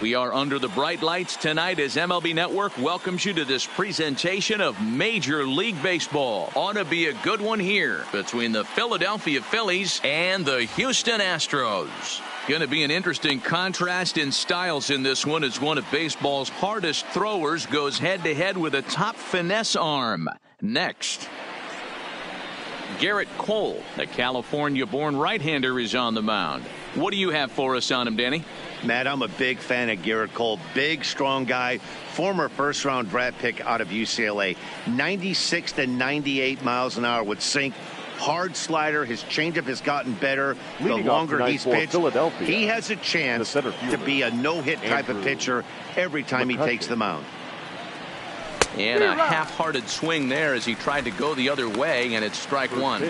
We are under the bright lights tonight as MLB Network welcomes you to this presentation of Major League Baseball. Ought to be a good one here between the Philadelphia Phillies and the Houston Astros. Going to be an interesting contrast in styles in this one as one of baseball's hardest throwers goes head-to-head with a top finesse arm. Next, Gerrit Cole, the California-born right-hander, is on the mound. What do you have for us on him, Danny? Matt, I'm a big fan of Gerrit Cole. Big, strong guy. Former first-round draft pick out of UCLA. 96 to 98 miles an hour with sink. Hard slider. His changeup has gotten better the longer he's pitched. He has a chance to be a no-hit type of pitcher every time he takes the mound. And a half-hearted swing there as he tried to go the other way, and it's strike one.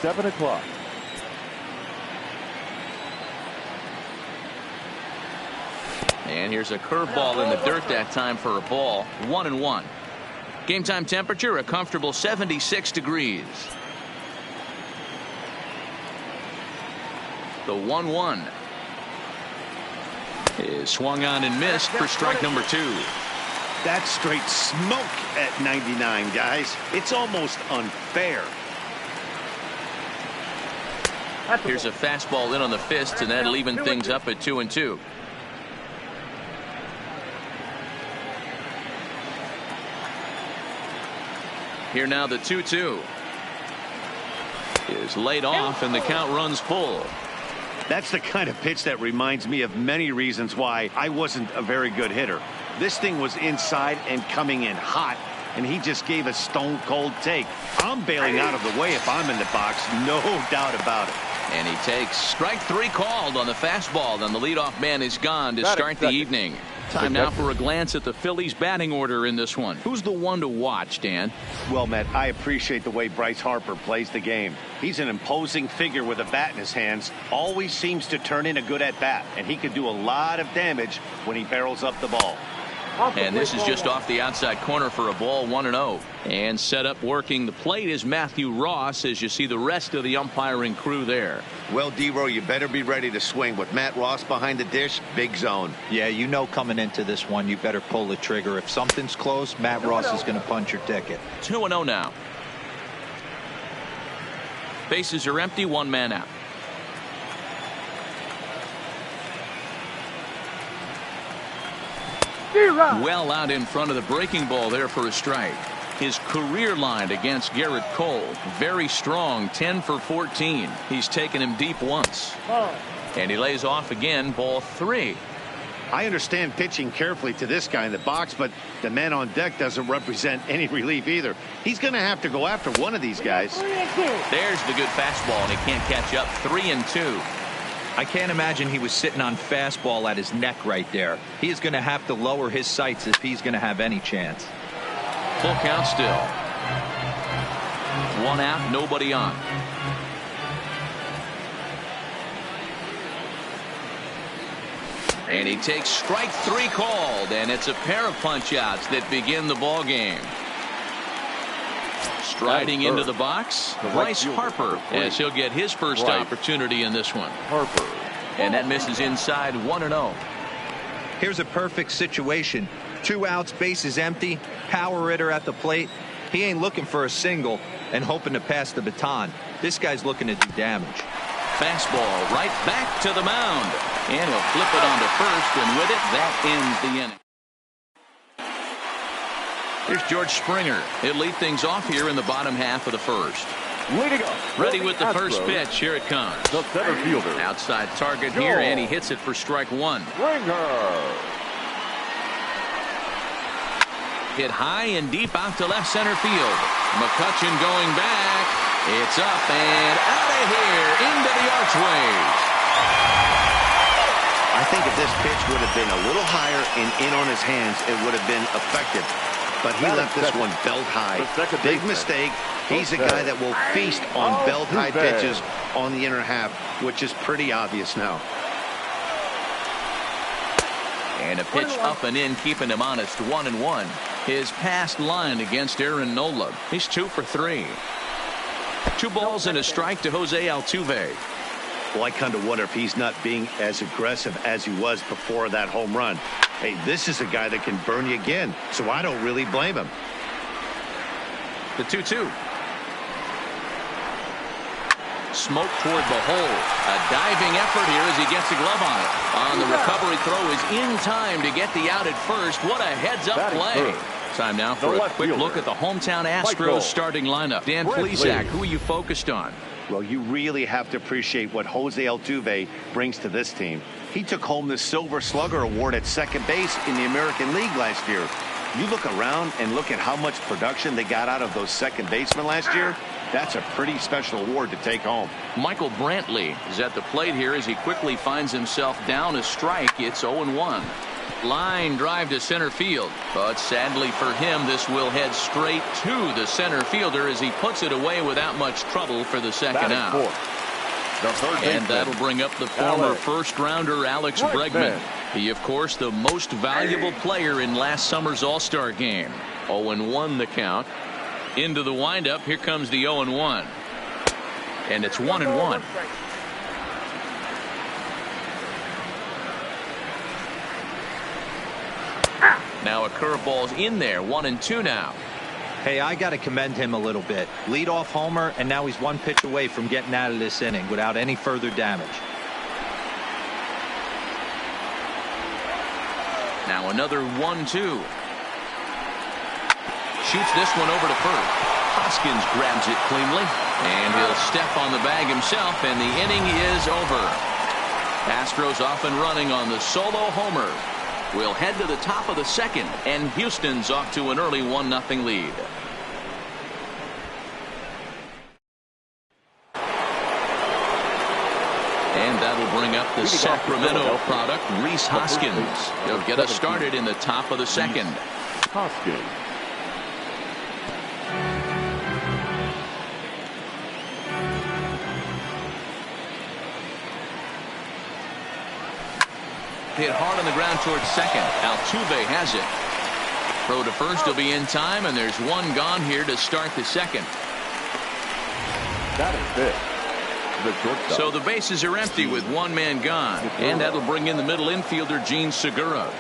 7 o'clock. And here's a curveball in the dirt that time for a ball. 1-1. Game time temperature a comfortable 76 degrees. The 1-1 is swung on and missed for strike number 2. That's straight smoke at 99, guys. It's almost unfair. Here's a fastball in on the fist, and that'll even things up at 2-2. Here now the 2-2 is laid off, and the count runs full. That's the kind of pitch that reminds me of many reasons why I wasn't a very good hitter. This thing was inside and coming in hot, and he just gave a stone-cold take. I'm bailing out of the way if I'm in the box, no doubt about it. And he takes strike 3 called on the fastball. Then the leadoff man is gone to start the evening. Time now for a glance at the Phillies batting order in this one. Who's the one to watch, Dan? Well, Matt, I appreciate the way Bryce Harper plays the game. He's an imposing figure with a bat in his hands. Always seems to turn in a good at-bat, and he can do a lot of damage when he barrels up the ball. And this is just off the outside corner for a ball, 1-0. And set up working the plate is Matthew Ross as you see the rest of the umpiring crew there. Well, D-Row, you better be ready to swing. With Matt Ross behind the dish, big zone. Yeah, you know coming into this one, you better pull the trigger. If something's close, Matt Ross is going to punch your ticket. 2-0 now. Bases are empty, one man out. Well out in front of the breaking ball there for a strike. His career line against Gerrit Cole, very strong, 10 for 14. He's taken him deep once. And he lays off again, ball 3. I understand pitching carefully to this guy in the box, but the man on deck doesn't represent any relief either. He's going to have to go after one of these guys. There's the good fastball, and he can't catch up. 3-2. I can't imagine he was sitting on fastball at his neck right there. He is going to have to lower his sights if he's going to have any chance. Full count still. 1 out, nobody on. And he takes strike 3 called, and it's a pair of punch-outs that begin the ball game. Striding into the box, Bryce Harper, as he'll get his first opportunity in this one. Harper. And that misses inside, 1-0. Here's a perfect situation. 2 outs, bases empty, power hitter at the plate. He ain't looking for a single and hoping to pass the baton. This guy's looking to do damage. Fastball right back to the mound. And he'll flip it onto first, and with it, that ends the inning. Here's George Springer. He'll lead things off here in the bottom half of the first. Leading up. Ready with the first pitch. Here it comes. The center fielder. Outside target here, and he hits it for strike 1. Springer. Hit high and deep out to left center field. McCutchen going back. It's up and out of here into the archways. I think if this pitch would have been a little higher and in on his hands, it would have been effective. But he left this one belt high. Big mistake. He's a guy that will feast on belt high pitches on the inner half, which is pretty obvious now. And a pitch up and in, keeping him honest. 1-1. His past line against Aaron Nola. He's 2 for 3. 2 balls and a strike to Jose Altuve. Well, I kind of wonder if he's not being as aggressive as he was before that home run. Hey, this is a guy that can burn you again, so I don't really blame him. The 2-2. Smoke toward the hole. A diving effort here as he gets a glove on it. On the recovery throw is in time to get the out at first. What a heads-up play. Time now for a quick look at the hometown Astros starting lineup. Dan Plesac, who are you focused on? Well, you really have to appreciate what Jose Altuve brings to this team. He took home the Silver Slugger Award at second base in the American League last year. You look around and look at how much production they got out of those second basemen last year. That's a pretty special award to take home. Michael Brantley is at the plate here as he quickly finds himself down a strike. It's 0-1. Line drive to center field, but sadly for him, this will head straight to the center fielder as he puts it away without much trouble for the second out. And that'll bring up the former first-rounder Alex Bregman. He, of course, the most valuable player in last summer's All-Star game. 0-1 the count. Into the windup, here comes the 0-1. And it's 1-1. Now a curveball's in there. 1-2 now. Hey, I got to commend him a little bit. Leadoff homer, and now he's one pitch away from getting out of this inning without any further damage. Now another 1-2. Shoots this one over to first. Hoskins grabs it cleanly, and he'll step on the bag himself, and the inning is over. Astros off and running on the solo homer. We'll head to the top of the second, and Houston's off to an early 1-0 lead. And that'll bring up the Sacramento product, Rhys Hoskins. He'll get us started in the top of the second. Hoskins. Hit hard on the ground towards second. Altuve has it. Throw to first will be in time, and there's one gone here to start the second. That is it. The shortstop. So the bases are empty with one man gone, and that'll bring in the middle infielder Gene Segura.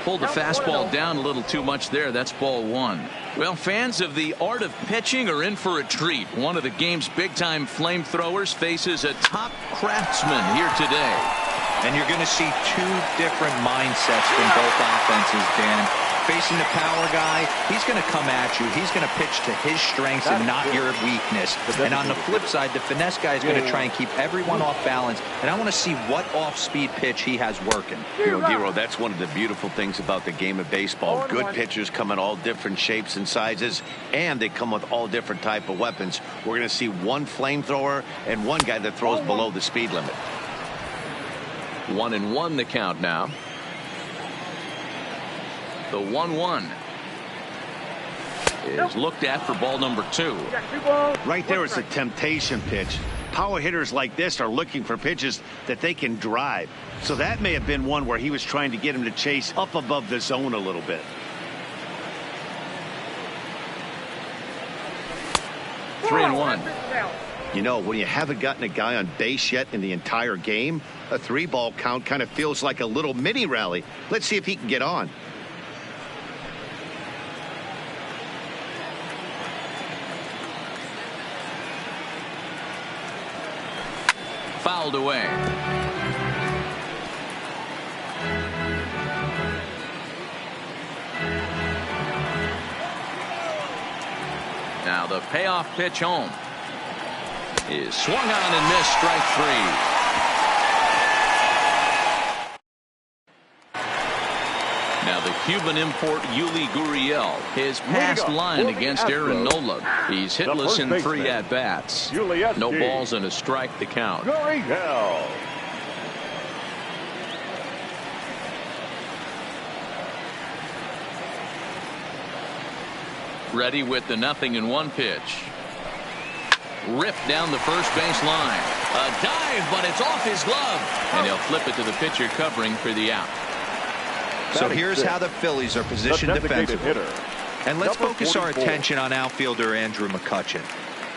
Pulled the fastball down a little too much there. That's ball one. Well, fans of the art of pitching are in for a treat. One of the game's big-time flamethrowers faces a top craftsman here today. And you're going to see two different mindsets from both offenses, Dan. Facing the power guy, he's going to come at you. He's going to pitch to his strengths and not your weakness. And on the flip side, the finesse guy is going to try and keep everyone off balance. And I want to see what off-speed pitch he has working. You know, Dero, that's one of the beautiful things about the game of baseball. Good pitchers come in all different shapes and sizes, and they come with all different type of weapons. We're going to see one flamethrower and one guy that throws below the speed limit. 1-1 the count now. The 1-1 is looked at for ball number 2. Right there is a temptation pitch. Power hitters like this are looking for pitches that they can drive. So that may have been one where he was trying to get him to chase up above the zone a little bit. 3-1. You know, when you haven't gotten a guy on base yet in the entire game, a 3-ball count kind of feels like a little mini rally. Let's see if he can get on. Fouled away. Now the payoff pitch home is swung on and missed. Strike 3. Now the Cuban import Yuli Gurriel, his past line against Aaron Nola. He's hitless in 3 at-bats. No balls and a strike to count. Gurriel. Ready with the 0-1 pitch. Ripped down the first base line. A dive, but it's off his glove. And he'll flip it to the pitcher covering for the out. So here's how the Phillies are positioned defensively. And let's focus our attention on outfielder Andrew McCutchen.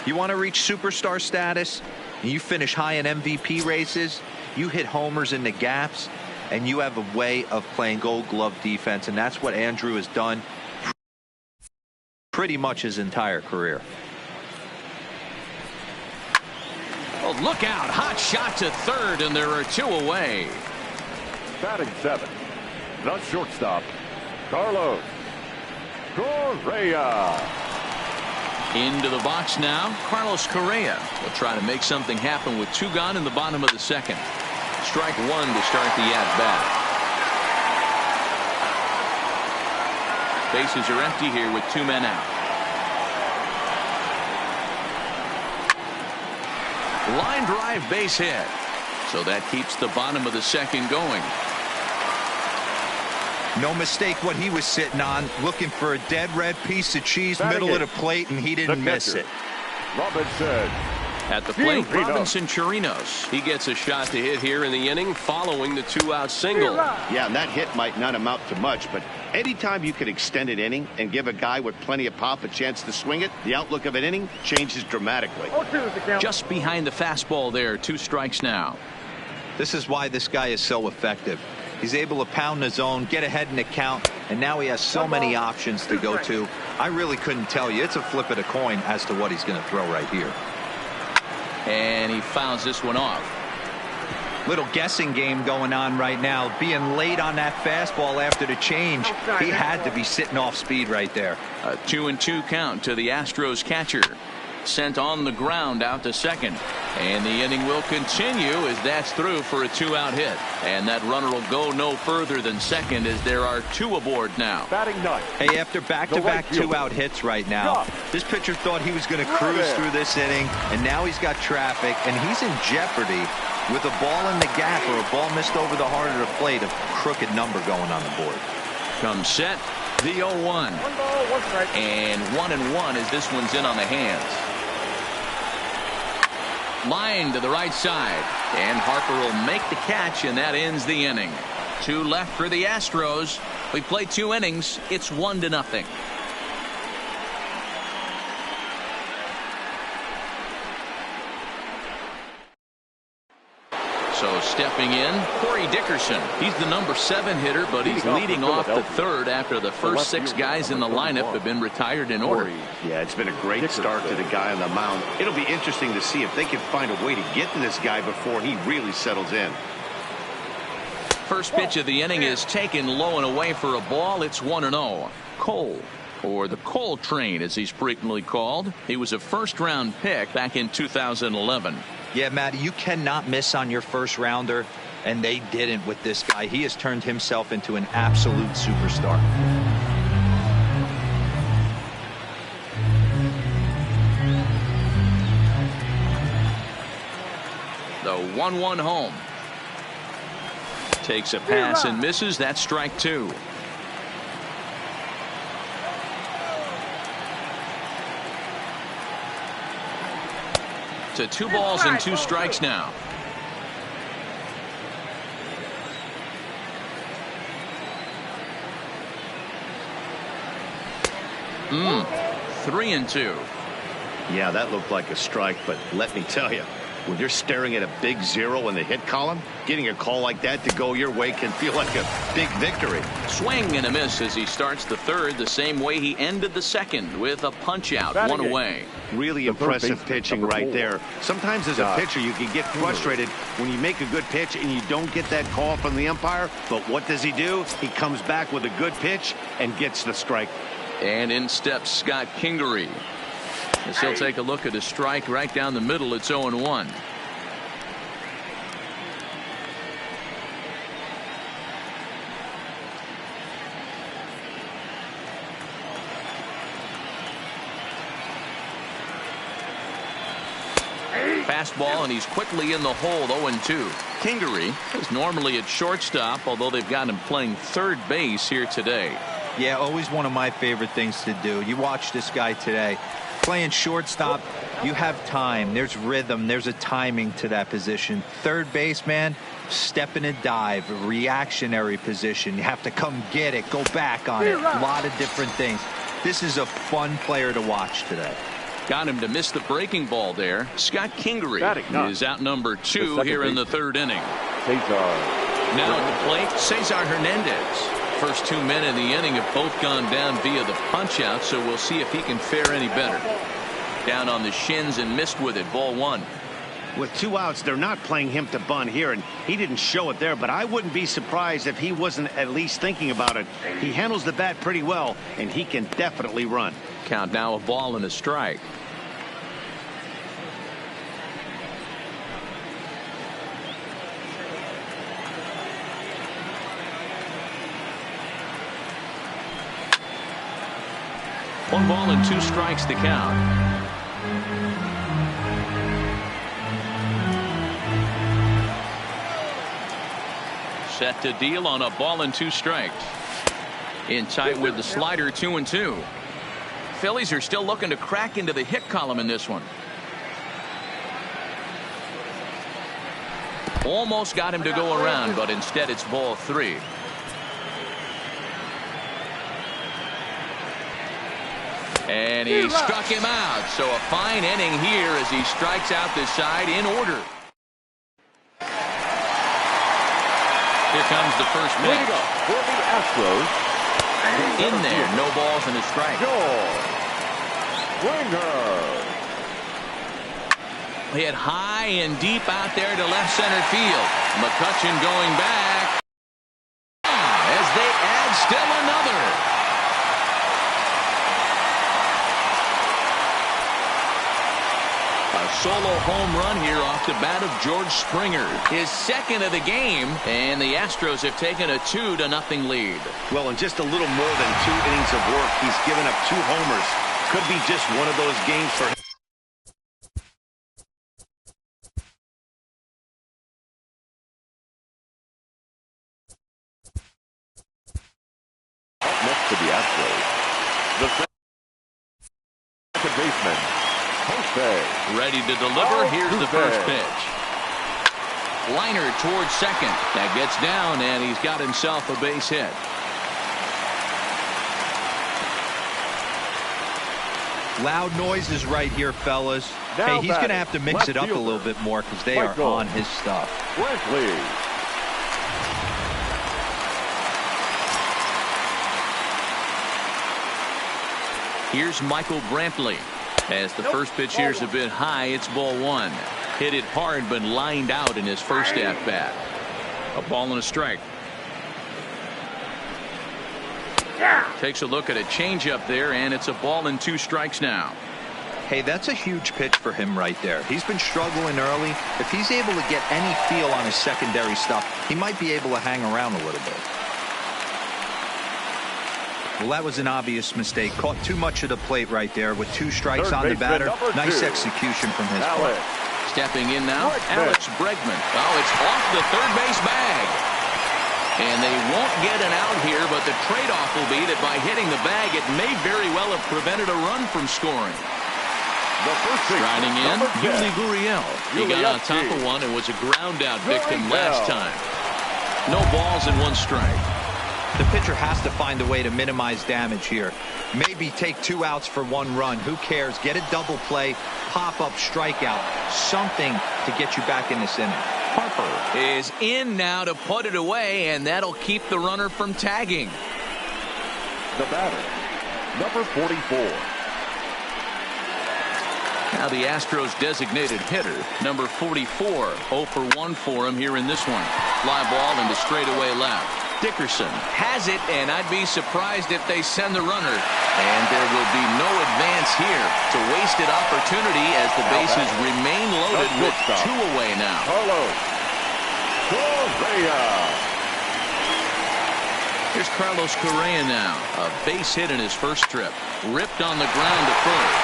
You want to reach superstar status? and you finish high in MVP races, you hit homers in the gaps, and you have a way of playing Gold Glove defense, and that's what Andrew has done pretty much his entire career. Oh, look out. Hot shot to third, and there are 2 away. Batting 7, the shortstop, Carlos Correa. Into the box now, Carlos Correa will try to make something happen with 2 gone in the bottom of the second. Strike 1 to start the at-bat. Bases are empty here with 2 men out. Line drive, base hit. So that keeps the bottom of the second going. No mistake what he was sitting on, looking for a dead red piece of cheese, middle of the plate, and he didn't miss it. Robinson. At the plate, Chirinos. Robinson Chirinos. He gets a shot to hit here in the inning following the 2-out single. Yeah, and that hit might not amount to much, but anytime you can extend an inning and give a guy with plenty of pop a chance to swing it, the outlook of an inning changes dramatically. Just behind the fastball there, 2 strikes now. This is why this guy is so effective. He's able to pound the zone, get ahead in the count, and now he has so many options to go to. I really couldn't tell you. It's a flip of the coin as to what he's going to throw right here. And he fouls this one off. Little guessing game going on right now. Being late on that fastball after the change. He had to be sitting off speed right there. A 2-2 count to the Astros catcher. Sent on the ground out to second. And the inning will continue as that's through for a 2-out hit. And that runner will go no further than second as there are 2 aboard now. Batting 9. Hey, after back-to-back 2-out hits right now, this pitcher thought he was going to cruise through this inning, and now he's got traffic, and he's in jeopardy with a ball in the gap or a ball missed over the heart of the plate, a crooked number going on the board. Comes set, the 0-1. 1 ball, 1 strike. And 1-1 as this one's in on the hands. Line to the right side, and Harper will make the catch, and that ends the inning. 2 left for the Astros. We play 2 innings. It's 1-0. So stepping in, Corey Dickerson. He's the number 7 hitter, but he's leading off the third after the first 6 guys in the lineup have been retired in order. Yeah, it's been a great start to the guy on the mound. It'll be interesting to see if they can find a way to get to this guy before he really settles in. First pitch of the inning is taken low and away for a ball. It's 1-0. Cole, or the Cole Train as he's frequently called. He was a first-round pick back in 2011. Yeah, Matty, you cannot miss on your first rounder, and they didn't with this guy. He has turned himself into an absolute superstar. The 1-1 home. Takes a pass and misses. That's strike 2. To 2 balls and 2 strikes now. Mm, 3-2. Yeah, that looked like a strike, but let me tell you, when you're staring at a big 0 in the hit column, getting a call like that to go your way can feel like a big victory. Swing and a miss as he starts the third the same way he ended the second with a punch out, 1 away. Really impressive pitching right there. Sometimes as a pitcher you can get frustrated when you make a good pitch and you don't get that call from the umpire, but what does he do? He comes back with a good pitch and gets the strike. And in steps Scott Kingery. As he'll take a look at a strike right down the middle. It's 0-1. Fastball, and he's quickly in the hole. 0-2. Kingery is normally at shortstop, although they've got him playing third base here today. Yeah, always one of my favorite things to do. You watch this guy today. Playing shortstop, you have time. There's rhythm. There's a timing to that position. Third base, man, step in a dive, a reactionary position. You have to come get it, go back on it. A lot of different things. This is a fun player to watch today. Got him to miss the breaking ball there. Scott Kingery is out number 2 here in the 3rd inning. Now at the plate, Cesar Hernandez. First 2 men in the inning have both gone down via the punch out, so we'll see if he can fare any better. Down on the shins and missed with it. Ball 1. With 2 outs, they're not playing him to bunt here, and he didn't show it there, but I wouldn't be surprised if he wasn't at least thinking about it. He handles the bat pretty well, and he can definitely run. Count now, a ball and a strike. One ball and 2 strikes to count. Set to deal on a ball and 2 strikes. In tight with the slider, 2-2. Phillies are still looking to crack into the hit column in this one. Almost got him to go around, but instead it's ball 3. And he struck him out. So a fine inning here as he strikes out this side in order. Here comes the first pitch. For the Astros. In there, no balls and a strike. Hit high and deep out there to left center field. McCutchen going back. As they add still another. A solo home run here off the bat of George Springer. His 2nd of the game, and the Astros have taken a 2-0 lead. Well, in just a little more than 2 innings of work, he's given up 2 homers. Could be just one of those games for him. Next to the Astros, the second baseman, Jose. Ready to deliver. Here's the first pitch. Liner towards second. That gets down, and he's got himself a base hit. Loud noises right here, fellas. Now hey, he's going to have to mix it up a little bit more because they are on his stuff. Brantley. Here's Michael Brantley. As the first pitch here's a bit high, it's ball 1. Hit it hard, but lined out in his first at-bat. A ball and a strike. Takes a look at a changeup there, and it's a ball and 2 strikes now. Hey, that's a huge pitch for him right there. He's been struggling early. If he's able to get any feel on his secondary stuff, he might be able to hang around a little bit. Well, that was an obvious mistake. Caught too much of the plate right there with 2 strikes on the batter. Nice execution from his part. Stepping in now, Alex Bregman. Oh, it's off the third base bag. And they won't get an out here, but the trade-off will be that by hitting the bag, it may very well have prevented a run from scoring. Striding in, Yuli Gurriel. He got on top of one and was a ground-out victim last time. No balls and 1 strike. The pitcher has to find a way to minimize damage here. Maybe take 2 outs for 1 run. Who cares? Get a double play, pop-up strikeout, something to get you back in this inning. Harper is in now to put it away, and that'll keep the runner from tagging. The batter, number 44. Now the Astros designated hitter, number 44. 0 for 1 for him here in this one. Fly ball into straightaway left. Dickerson has it, and I'd be surprised if they send the runner. And there will be no advance here. It's a wasted opportunity as the bases remain loaded with 2 away now. Carlos Correa. Here's Carlos Correa now. A base hit in his first trip. Ripped on the ground to first.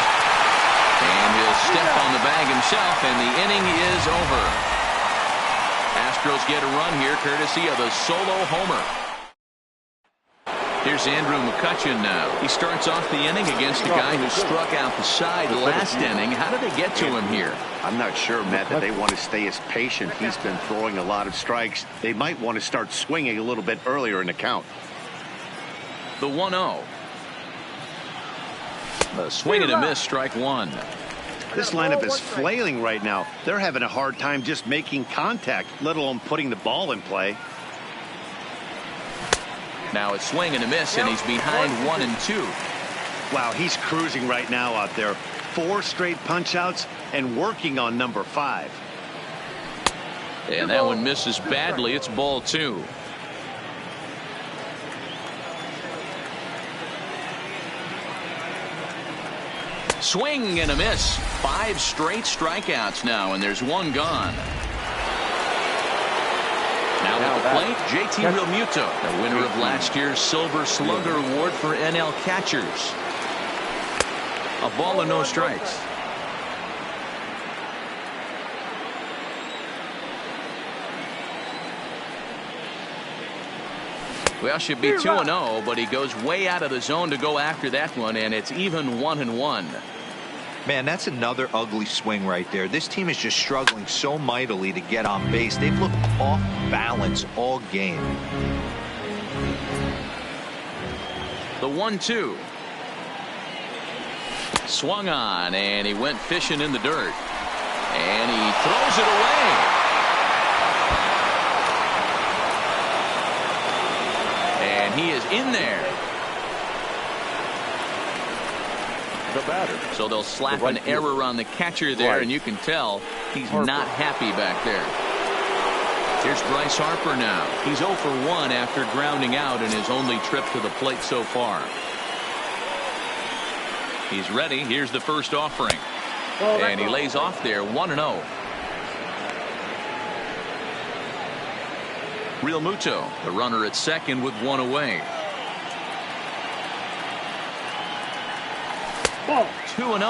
And he'll step on the bag himself, and the inning is over. Astros get a run here courtesy of a solo homer. Here's Andrew McCutchen now. He starts off the inning against a guy who struck out the side last inning. How did they get to him here? I'm not sure, Matt, that they want to stay as patient. He's been throwing a lot of strikes. They might want to start swinging a little bit earlier in the count. The 1-0. A swing and a miss, strike one. This lineup is flailing right now. They're having a hard time just making contact, let alone putting the ball in play. Now it's swing and a miss, and he's behind 1-2. Wow, he's cruising right now out there. 4 straight punch-outs and working on number 5. And that one misses badly. It's ball 2. Swing and a miss. 5 straight strikeouts now, and there's 1 gone. Now at the plate, JT Realmuto, the winner of last year's Silver Slugger Award for NL catchers. A ball and no strikes. Well, should be 2-0, but he goes way out of the zone to go after that one, and it's even 1-1. Man, that's another ugly swing right there. This team is just struggling so mightily to get on base. They've looked off balance all game. The 1-2. Swung on, and he went fishing in the dirt. And he throws it away. And he is in there. The batter. So they'll slap an error on the catcher there, and you can tell he's not happy back there. Here's Bryce Harper now. He's 0 for 1 after grounding out in his only trip to the plate so far. He's ready. Here's the first offering. And he lays off there, 1-0. Realmuto, the runner at second with 1 away. 2-0.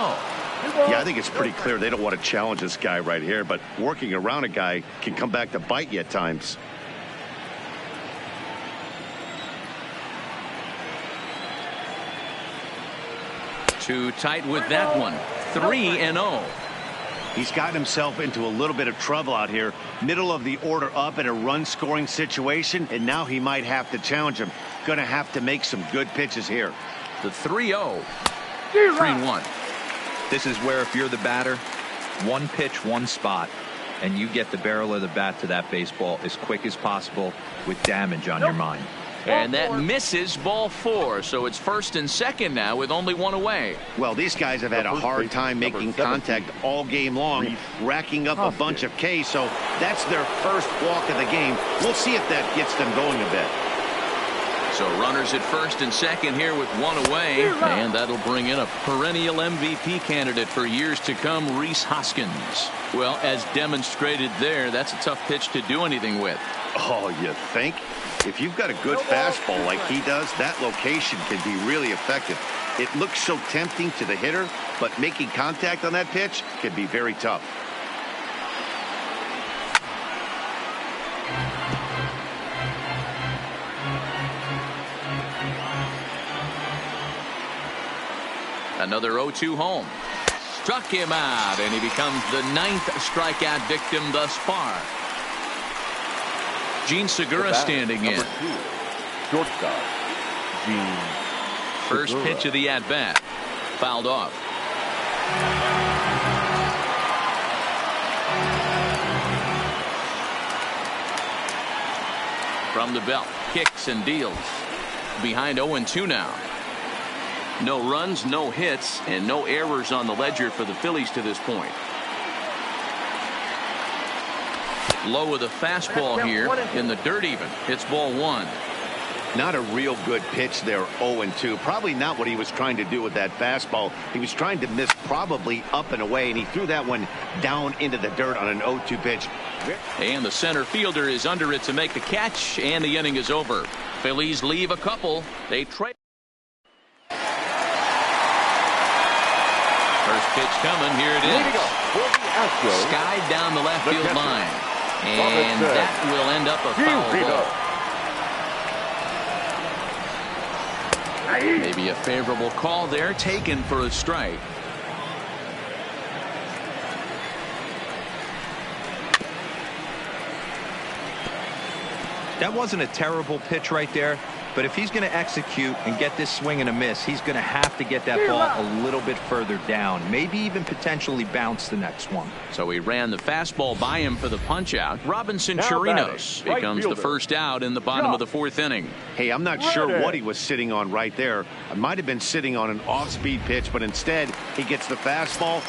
Yeah, I think it's pretty clear they don't want to challenge this guy right here, but working around a guy can come back to bite you at times. Too tight with that one. 3-0. He's gotten himself into a little bit of trouble out here. Middle of the order up in a run-scoring situation, and now he might have to challenge him. Going to have to make some good pitches here. The 3-0. 3-1. This is where if you're the batter, 1 pitch, 1 spot, and you get the barrel of the bat to that baseball as quick as possible with damage on your mind. And that misses, ball 4. So it's first and second now with only 1 away. Well, these guys have had a hard time making contact all game long, racking up a bunch of Ks, so that's their first walk of the game. We'll see if that gets them going a bit. So runners at first and second here with 1 away, and that'll bring in a perennial MVP candidate for years to come, Rhys Hoskins. Well, as demonstrated there, that's a tough pitch to do anything with. Oh, you think? If you've got a good fastball like he does, that location can be really effective. It looks so tempting to the hitter, but making contact on that pitch can be very tough. Another 0-2 home. Struck him out, and he becomes the 9th strikeout victim thus far. Gene Segura standing in. Shortstop, Gene First Segura. pitch of the at-bat. Fouled off. From the belt, kicks and deals. Behind 0-2 now. No runs, no hits, and no errors on the ledger for the Phillies to this point. Low of the fastball here in the dirt even. It's ball 1. Not a real good pitch there, 0-2. Probably not what he was trying to do with that fastball. He was trying to miss probably up and away, and he threw that one down into the dirt on an 0-2 pitch. And the center fielder is under it to make the catch, and the inning is over. Phillies leave a couple. They trade. First pitch coming. Here it is. Skied down the left field line. And that will end up a foul ball. Maybe a favorable call there, taken for a strike. That wasn't a terrible pitch right there, But if he's going to execute and get this swing and a miss, he's going to have to get that ball a little bit further down, maybe even potentially bounce the next one. So he ran the fastball by him for the punch out. Robinson Now Chirinos batting, right becomes fielder. the first out in the bottom of the 4th inning. Hey, I'm not sure what he was sitting on right there. It might have been sitting on an off-speed pitch, but instead he gets the fastball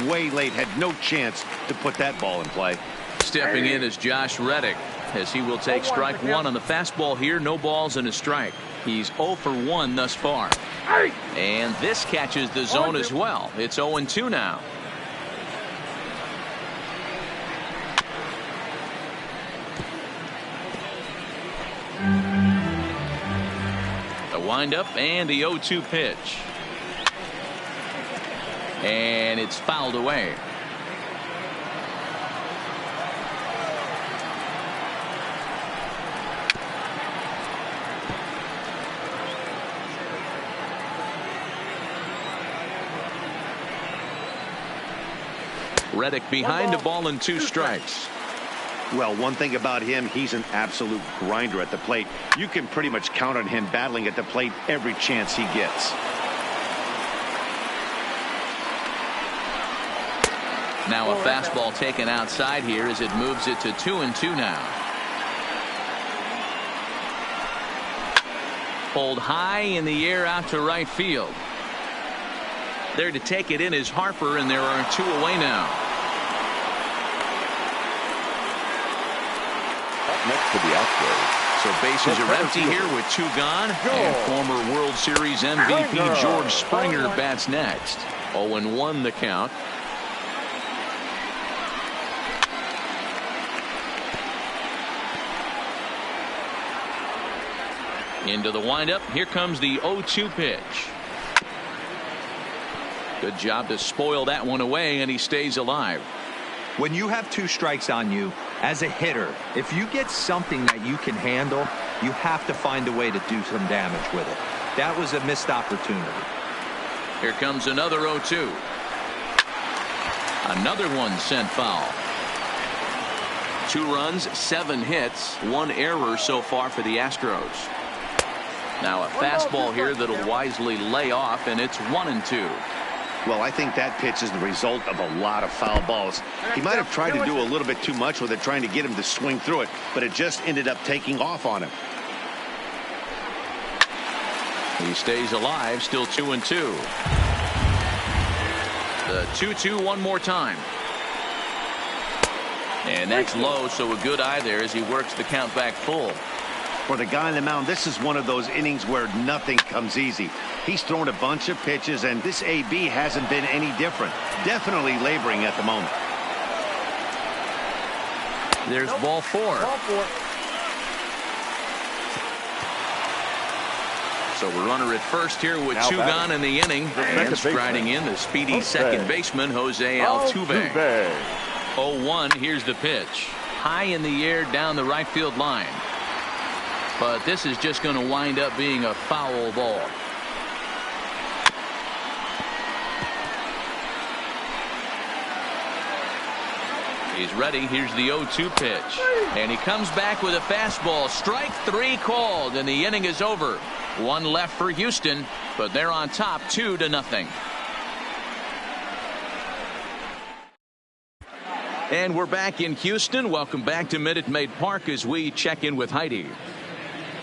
way late. Had no chance to put that ball in play. Stepping in is Josh Reddick, as he will take strike 1 on the fastball here. No balls and a strike. He's 0 for 1 thus far. And this catches the zone as well. It's 0-2 now. The windup and the 0-2 pitch. And it's fouled away. Reddick behind a ball and 2 strikes. Well, one thing about him, he's an absolute grinder at the plate. You can pretty much count on him battling at the plate every chance he gets. Now a fastball taken outside here as it moves it to 2-2 now. Pulled high in the air out to right field. There to take it in is Harper, and there are 2 away now. Up next to the outfield. So bases are empty here with 2 gone. And former World Series MVP George Springer bats next. 0-1 the count. Into the windup. Here comes the 0-2 pitch. Good job to spoil that one away, and he stays alive. When you have 2 strikes on you, as a hitter, if you get something that you can handle, you have to find a way to do some damage with it. That was a missed opportunity. Here comes another 0-2. Another one sent foul. 2 runs, 7 hits, 1 error so far for the Astros. Now a fastball here that'll wisely lay off, and it's 1-2. Well, I think that pitch is the result of a lot of foul balls. He might have tried to do a little bit too much with it, trying to get him to swing through it, but it just ended up taking off on him. He stays alive, still 2-2. The 2-2 one more time. And that's low, so a good eye there as he works the count back full. For the guy on the mound, this is one of those innings where nothing comes easy. He's thrown a bunch of pitches, and this AB hasn't been any different. Definitely laboring at the moment. There's ball 4. So we're runner at first here with Now 2 gone in the inning. And striding in the speedy second baseman, Jose Altuve. 0-1. Here's the pitch. High in the air down the right field line. But this is just going to wind up being a foul ball. He's ready. Here's the 0-2 pitch. And he comes back with a fastball. Strike 3 called, and the inning is over. 1 left for Houston, but they're on top 2-0. And we're back in Houston. Welcome back to Minute Maid Park as we check in with Heidi.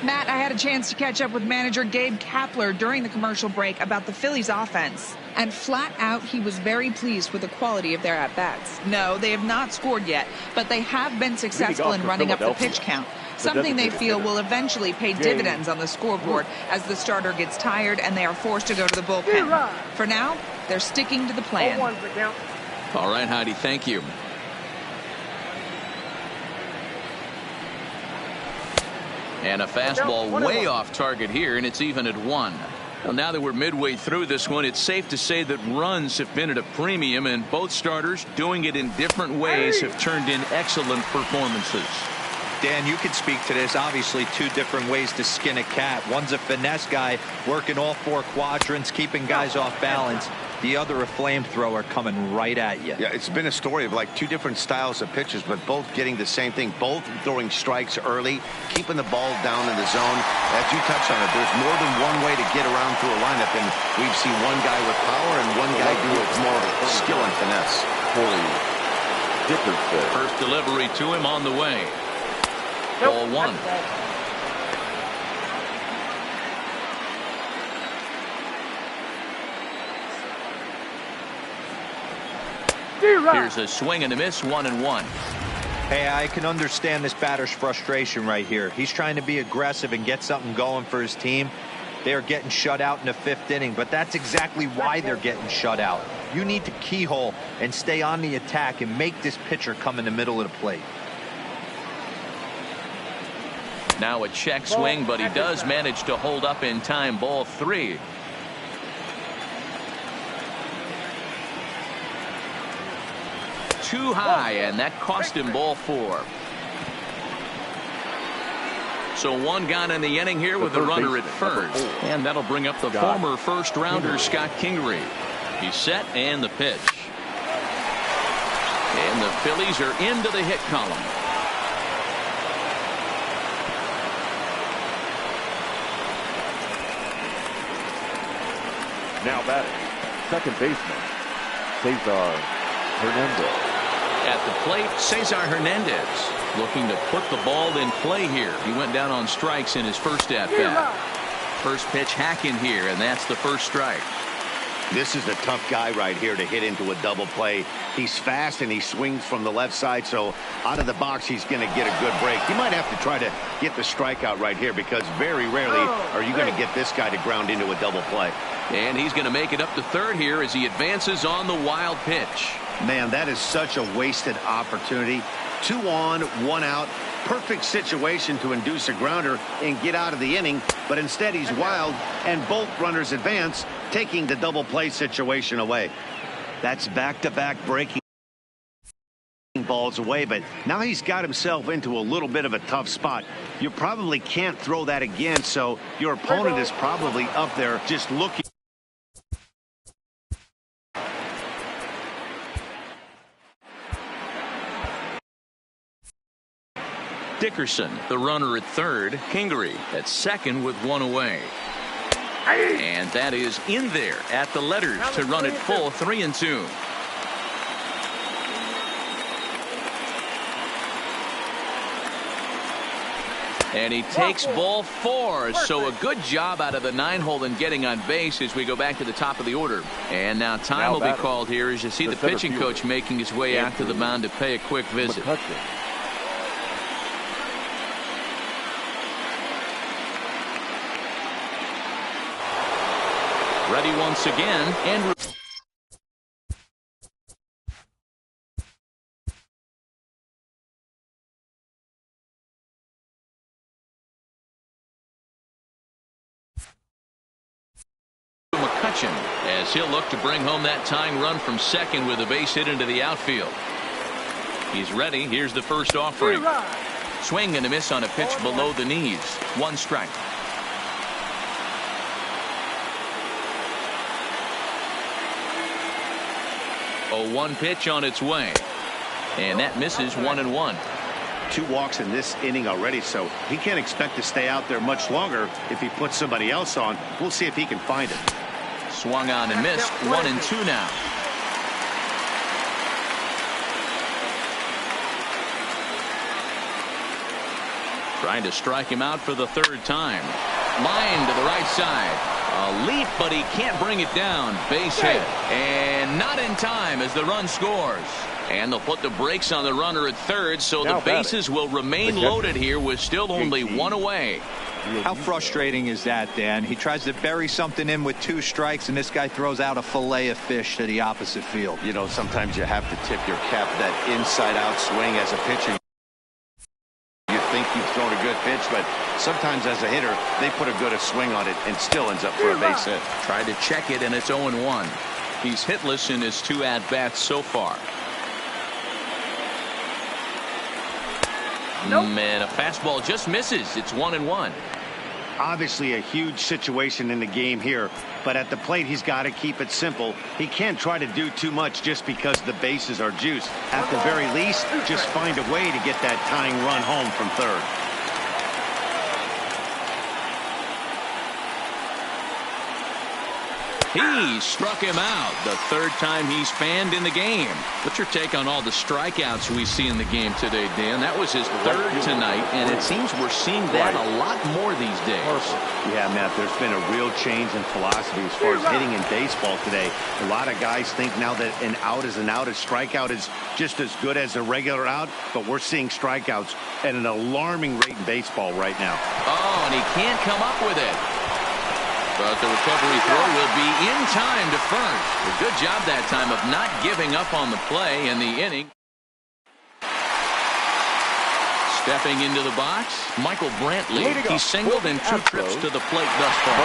Matt, I had a chance to catch up with manager Gabe Kapler during the commercial break about the Phillies offense. And flat out, he was very pleased with the quality of their at-bats. No, they have not scored yet, but they have been successful in running up the pitch count. Something they feel will eventually pay dividends on the scoreboard as the starter gets tired and they are forced to go to the bullpen. For now, they're sticking to the plan. All right, Heidi, thank you. And a fastball way off target here, and it's even at 1. Well, now that we're midway through this one, it's safe to say that runs have been at a premium, and both starters, doing it in different ways, have turned in excellent performances. Dan, you could speak to this. Obviously, two different ways to skin a cat. One's a finesse guy working all four quadrants, keeping guys off balance. The other a flamethrower coming right at you. Yeah, it's been a story of like two different styles of pitchers, but both getting the same thing. Both throwing strikes early, keeping the ball down in the zone. As you touched on it, there's more than one way to get around through a lineup, and we've seen one guy with power and one guy do it more skill and finesse. First delivery to him on the way. Ball one. Here's a swing and a miss, 1-1. Hey, I can understand this batter's frustration right here. He's trying to be aggressive and get something going for his team. They are getting shut out in the 5th inning, but that's exactly why they're getting shut out. You need to keyhole and stay on the attack and make this pitcher come in the middle of the plate. Now a check swing, but he does manage to hold up in time. Ball 3. Too high, and that cost him ball 4. So one gone in the inning here with a runner at first. And that'll bring up the former first-rounder Scott Kingery. He's set, and the pitch. And the Phillies are into the hit column. Now batting, second baseman, Cesar Hernandez. At the plate, Cesar Hernandez looking to put the ball in play here. He went down on strikes in his first at-bat. First pitch hacking here, and that's the first strike. This is a tough guy right here to hit into a double play. He's fast and he swings from the left side, so out of the box he's going to get a good break. You might have to try to get the strikeout right here, because very rarely are you going to get this guy to ground into a double play. And he's going to make it up to third here as he advances on the wild pitch. Man, that is such a wasted opportunity. 2 on, 1 out. Perfect situation to induce a grounder and get out of the inning, but instead he's wild and both runners advance, taking the double play situation away. That's back-to-back breaking balls away, but now he's got himself into a little bit of a tough spot. You probably can't throw that again, so your opponent is probably up there just looking. Dickerson, the runner at third. Kingery at second with 1 away. And that is in there at the letters to run it full, 3-2. And he takes ball 4. So a good job out of the 9-hole in getting on base as we go back to the top of the order. And now time will be called here as you see the pitching coach making his way out to the mound to pay a quick visit. Ready once again, and McCutchen as he'll look to bring home that tying run from second with a base hit into the outfield. He's ready. Here's the first offering. Swing and a miss on a pitch below the knees. 1 strike. A 1 pitch on its way, and that misses. 1-1. 2 walks in this inning already, so he can't expect to stay out there much longer if he puts somebody else on. We'll see if he can find it. Swung on and missed. 1-2 now. Trying to strike him out for the 3rd time. Line to the right side. A leap, but he can't bring it down. Base hit. And not in time as the run scores. And they'll put the brakes on the runner at third, so the bases will remain loaded here with still only 1 away. How frustrating is that, Dan? He tries to bury something in with 2 strikes, and this guy throws out a fillet of fish to the opposite field. You know, sometimes you have to tip your cap that inside-out swing as a pitcher. You think you've thrown a good pitch, but sometimes as a hitter, they put a good swing on it and still ends up for a base hit. Tried to check it, and it's 0-1. He's hitless in his 2 at-bats so far. And a fastball just misses. It's 1-1. Obviously a huge situation in the game here, but at the plate he's got to keep it simple. He can't try to do too much just because the bases are juiced. At the very least, just find a way to get that tying run home from third. He struck him out the third time he's fanned in the game. What's your take on all the strikeouts we see in the game today, Dan? That was his third tonight, and it seems we're seeing that a lot more these days. Yeah, Matt, there's been a real change in philosophy as far as hitting in baseball today. A lot of guys think now that an out is an out, a strikeout is just as good as a regular out, but we're seeing strikeouts at an alarming rate in baseball right now. Oh, and he can't come up with it. But the recovery throw will be in time to first. A good job that time of not giving up on the play in the inning. Stepping into the box, Michael Brantley. He singled in 2 trips to the plate thus far.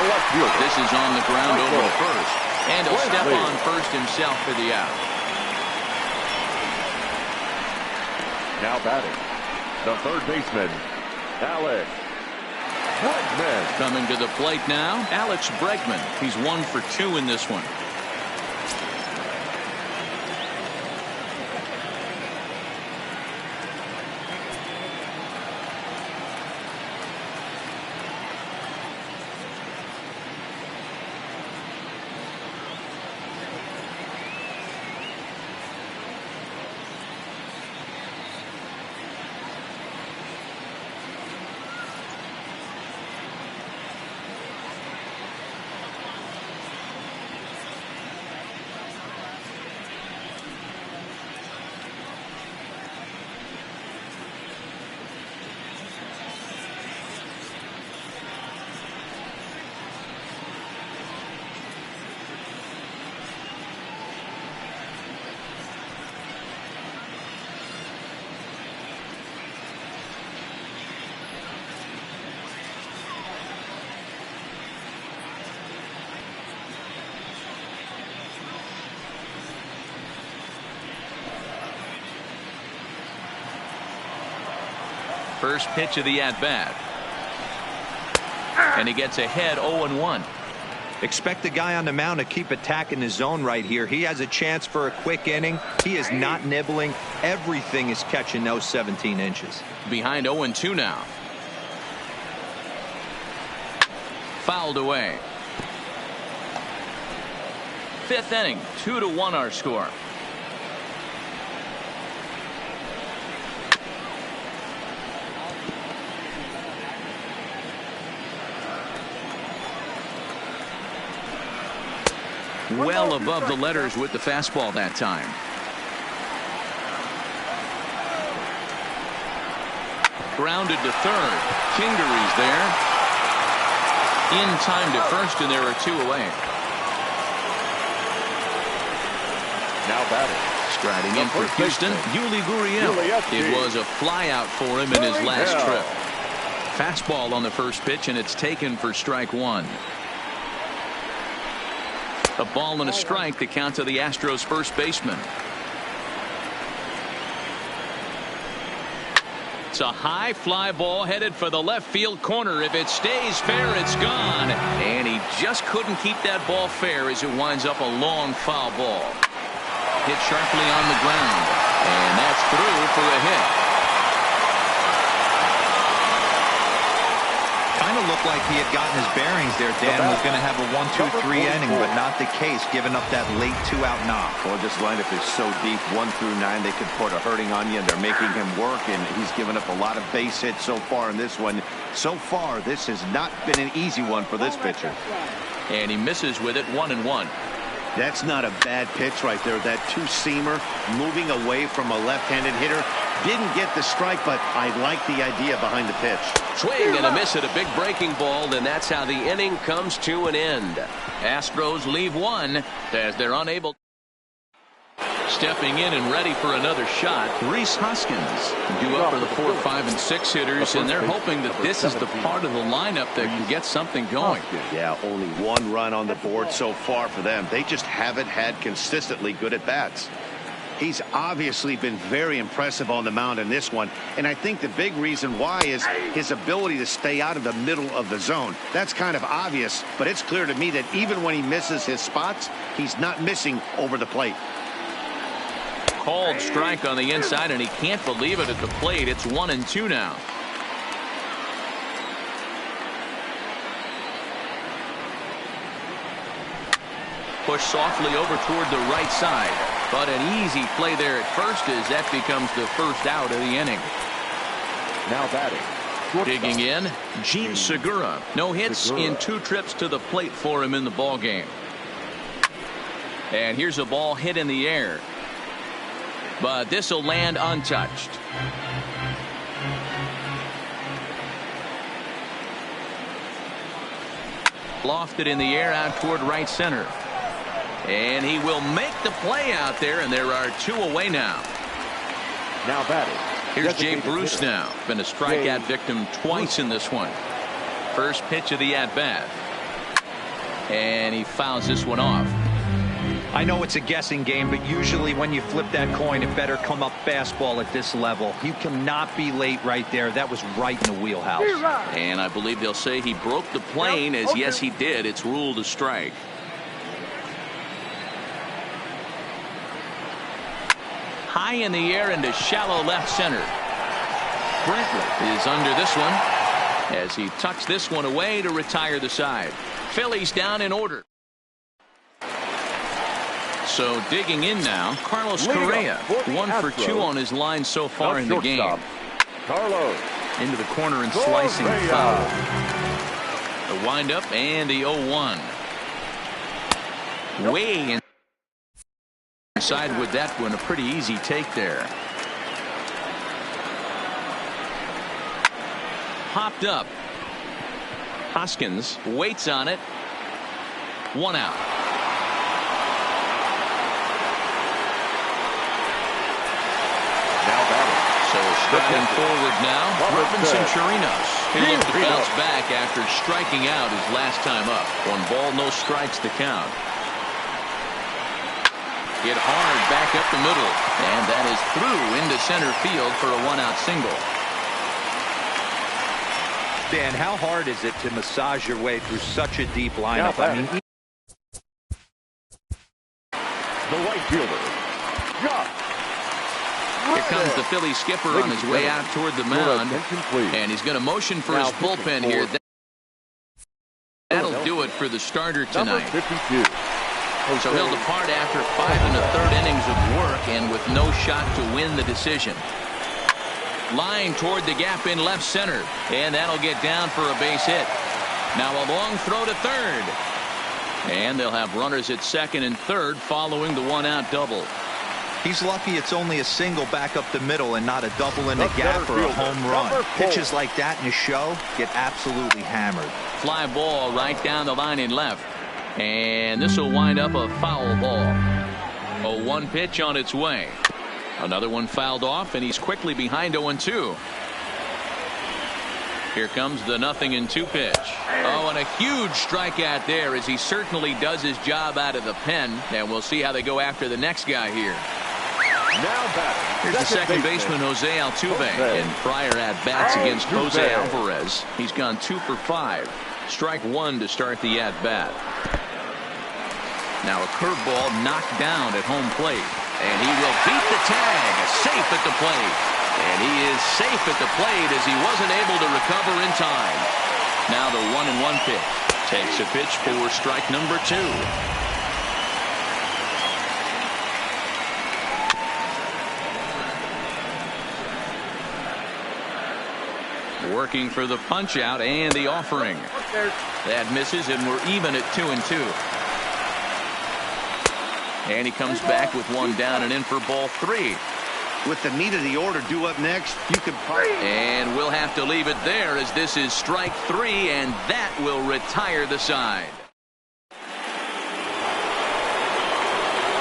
This is on the ground over to first. And he'll step on first himself for the out. Now batting, the third baseman, Alex Bregman. Coming to the plate now, Alex Bregman. He's 1 for 2 in this one. First pitch of the at-bat. And he gets ahead 0-1. Expect the guy on the mound to keep attacking his zone right here. He has a chance for a quick inning. He is not nibbling. Everything is catching those 17 inches. Behind 0-2 now. Fouled away. 5th inning, 2-1 our score. Well above the letters with the fastball that time. Grounded to third. Kingery's there. In time to first, and there are 2 away. Now batting, Striding in for Houston, Yuli Gurriel. It was a flyout for him in his last trip. Fastball on the first pitch, and it's taken for strike 1. A ball and a strike to count to the Astros first baseman. It's a high fly ball headed for the left field corner. If it stays fair, it's gone. And he just couldn't keep that ball fair as it winds up a long foul ball. Hit sharply on the ground. And that's through for a hit. Kind of looked like he had gotten his bearings there. Dan was going to have a 1-2-3 inning, but not the case, giving up that late 2-out knock. Well, this lineup is so deep, 1 through 9, they could put a hurting on you, and they're making him work, and he's given up a lot of base hits so far in this one. So far, this has not been an easy one for this pitcher. And he misses with it, 1-1. That's not a bad pitch right there. That 2-seamer moving away from a left-handed hitter. Didn't get the strike, but I like the idea behind the pitch. Swing and a miss at a big breaking ball, and that's how the inning comes to an end. Astros leave 1 as they're unable. Stepping in and ready for another shot, Rhys Hoskins. Due up for the 4, 5, and 6 hitters, and they're hoping that this is the part of the lineup that can get something going. Yeah, only 1 run on the board so far for them. They just haven't had consistently good at-bats. He's obviously been very impressive on the mound in this one, and I think the big reason why is his ability to stay out of the middle of the zone. That's kind of obvious, but it's clear to me that even when he misses his spots, he's not missing over the plate. Called strike on the inside, and he can't believe it at the plate. It's 1-2 now. Push softly over toward the right side, but an easy play there at first as that becomes the first out of the inning. Now batting. Digging in, Gene Segura. No hits in 2 trips to the plate for him in the ball game. And here's a ball hit in the air, but this will land untouched. Lofted in the air out toward right center. And he will make the play out there, and there are 2 away now. Now batting. Here's Jay Bruce now. Been a strikeout victim twice in this one. First pitch of the at-bat. And he fouls this one off. I know it's a guessing game, but usually when you flip that coin, it better come up fastball at this level. You cannot be late right there. That was right in the wheelhouse. And I believe they'll say he broke the plane, as yes, he did. It's ruled a strike. High in the air into shallow left center. Brantley is under this one as he tucks this one away to retire the side. Phillies down in order. So digging in now, Carlos Correa. 1 for 2 on his line so far in the game. Carlos. Into the corner and slicing foul. The windup and the 0-1. Way inside with that one, a pretty easy take there. Popped up. Hoskins waits on it. 1 out. Now batting. So striding forward now, Robinson Chirinos. He looked to bounce back after striking out his last time up. 1 ball, no strikes to count. Hit hard back up the middle, and that is through into center field for a 1-out single. Dan, how hard is it to massage your way through such a deep lineup? I mean, the right fielder. Here comes the Philly skipper on his way out toward the mound, and he's going to motion for his bullpen here. That'll do it for the starter tonight. Number 52. So he'll depart after 5 1/3 innings of work and with no shot to win the decision. Line toward the gap in left center, and that'll get down for a base hit. Now a long throw to third, and they'll have runners at second and third following the 1-out double. he's lucky it's only a single back up the middle and not a double in the gap or a home run. Pitches like that in a show get absolutely hammered. Fly ball right down the line in left. And this will wind up a foul ball. A 1 pitch on its way. Another one fouled off, and he's quickly behind 0-2. Here comes the 0-2 pitch. Oh, and a huge strikeout there as he certainly does his job out of the pen. And we'll see how they go after the next guy here. Now batting. Here's the second baseman, Jose Altuve. In prior at-bats against Jose Alvarez, he's gone 2 for 5. Strike 1 to start the at-bat. Now a curveball knocked down at home plate. And he will beat the tag. Safe at the plate. And he is safe at the plate as he wasn't able to recover in time. Now the 1-1 pitch. Takes a pitch for strike number 2. Working for the punch out and the offering. That misses, and we're even at 2-2. And he comes back with 1 down and in for ball 3. With the meat of the order due up next, you can probably... And we'll have to leave it there as this is strike 3, and that will retire the side.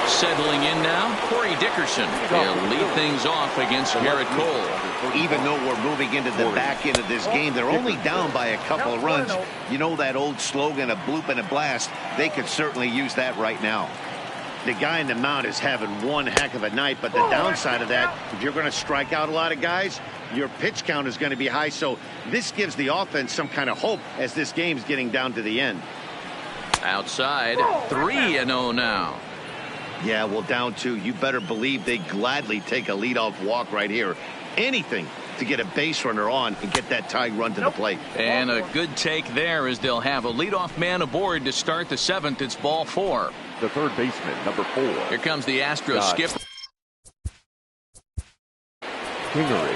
Settling in now, Corey Dickerson. He'll lead things off against Garrett Cole. Even though we're moving into the back end of this game, they're only down by a couple of runs. You know that old slogan, a bloop and a blast? They could certainly use that right now. The guy in the mound is having one heck of a night, but the downside of that, if you're going to strike out a lot of guys, your pitch count is going to be high. So this gives the offense some kind of hope as this game's getting down to the end. Outside, 3-0 now. Yeah, well, down 2. You better believe they gladly take a leadoff walk right here. Anything to get a base runner on and get that tying run to the plate. And a good take there as they'll have a leadoff man aboard to start the 7th. It's ball 4. The third baseman, number 4. Here comes the Astros skip. Kingery.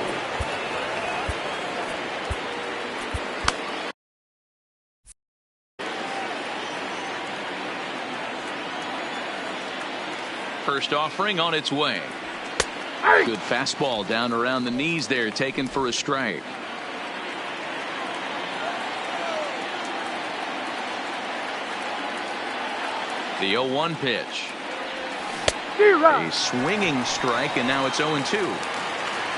First offering on its way. Good fastball down around the knees there, taken for a strike. The 0-1 pitch. A swinging strike, and now it's 0-2.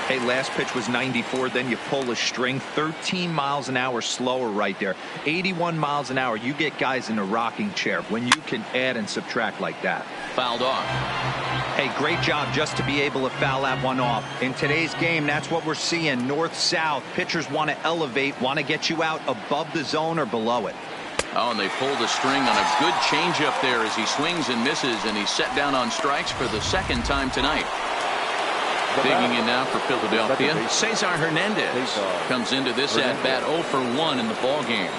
Hey, last pitch was 94, then you pull a string. 13 miles an hour slower right there. 81 miles an hour. You get guys in a rocking chair when you can add and subtract like that. Fouled off. Hey, great job just to be able to foul that one off. In today's game, that's what we're seeing. North-south. Pitchers want to elevate, want to get you out above the zone or below it. Oh, and they pulled a string on a good changeup there as he swings and misses, and he's set down on strikes for the 2nd time tonight. Digging in now for Philadelphia, Cesar Hernandez comes into this at-bat 0 for 1 in the ballgame.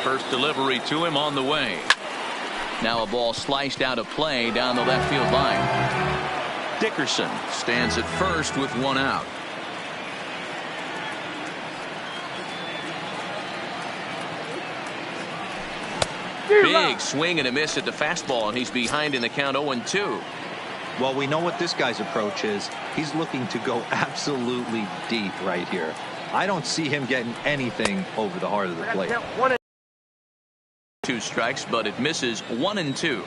First delivery to him on the way. Now a ball sliced out of play down the left field line. Dickerson stands at first with 1 out. Big swing and a miss at the fastball, and he's behind in the count 0-2. Well, we know what this guy's approach is. He's looking to go absolutely deep right here. I don't see him getting anything over the heart of the plate. 2 strikes, but it misses 1-2.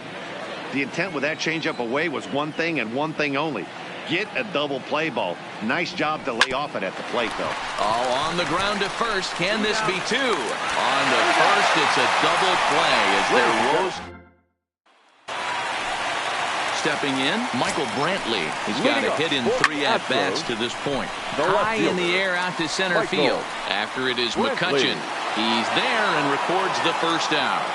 The intent with that changeup away was one thing and one thing only. Get a double play ball. Nice job to lay off it at the plate, though. Oh, on the ground to first. Can this be 2? On the first, it's a double play as they're Rose. Stepping in, Michael Brantley. He's got a hit in 3 at-bats to this point. High in the air out to center field. After it is McCutchen. He's there and records the first out.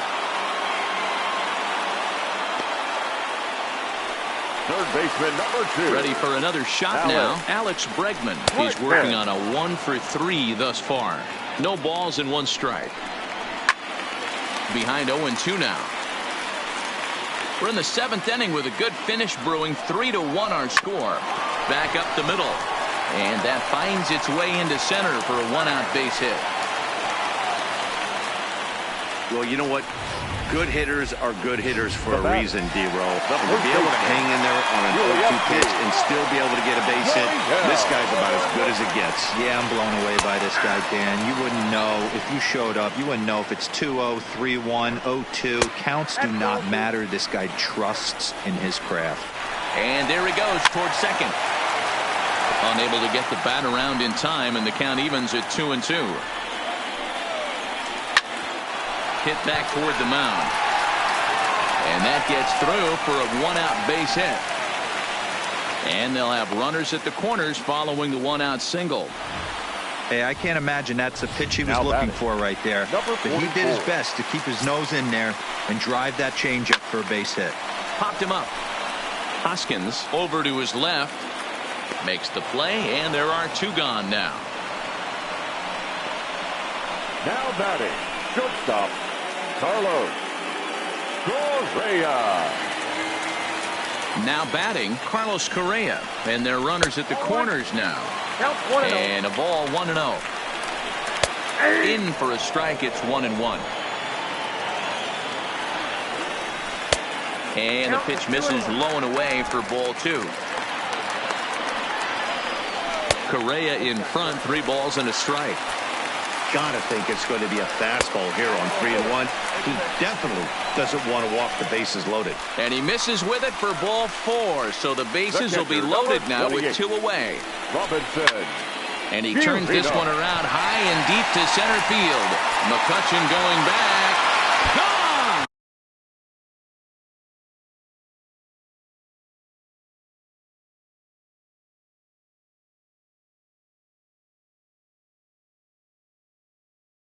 Third baseman, number 2. Ready for another shot now. Alex Bregman. He's working on a 1 for 3 thus far. No balls and 1 strike. Behind 0-2 now. We're in the 7th inning with a good finish brewing. 3-1 our score. Back up the middle. And that finds its way into center for a 1-out base hit. Well, you know what? Good hitters are good hitters for a reason, D-Row. To be able to hang in there on an 0-2 pitch and still be able to get a base hit, this guy's about as good as it gets. Yeah, I'm blown away by this guy, Dan. You wouldn't know if you showed up. You wouldn't know if it's 2-0, 3-1, 0-2. Counts do not matter. This guy trusts in his craft. And there he goes towards second. Unable to get the bat around in time, and the count evens at 2-2. Hit back toward the mound. And that gets through for a 1-out base hit. And they'll have runners at the corners following the 1-out single. Hey, I can't imagine that's the pitch he was looking for right there. But he did his best to keep his nose in there and drive that changeup for a base hit. Popped him up. Hoskins over to his left. Makes the play, and there are 2 gone now. Now batting, shortstop, Carlos Correa. Now batting, Carlos Correa. And they're runners at the corners now. And a ball 1-0. In for a strike, it's 1-1. And the pitch misses low and away for ball 2. Correa in front, 3 balls and a strike. Gotta think it's going to be a fastball here on 3-1. He definitely doesn't want to walk the bases loaded. And he misses with it for ball 4. So the bases will be loaded now with 2 away. Robinson. And he turns this one around high and deep to center field. McCutchen going back. Gone!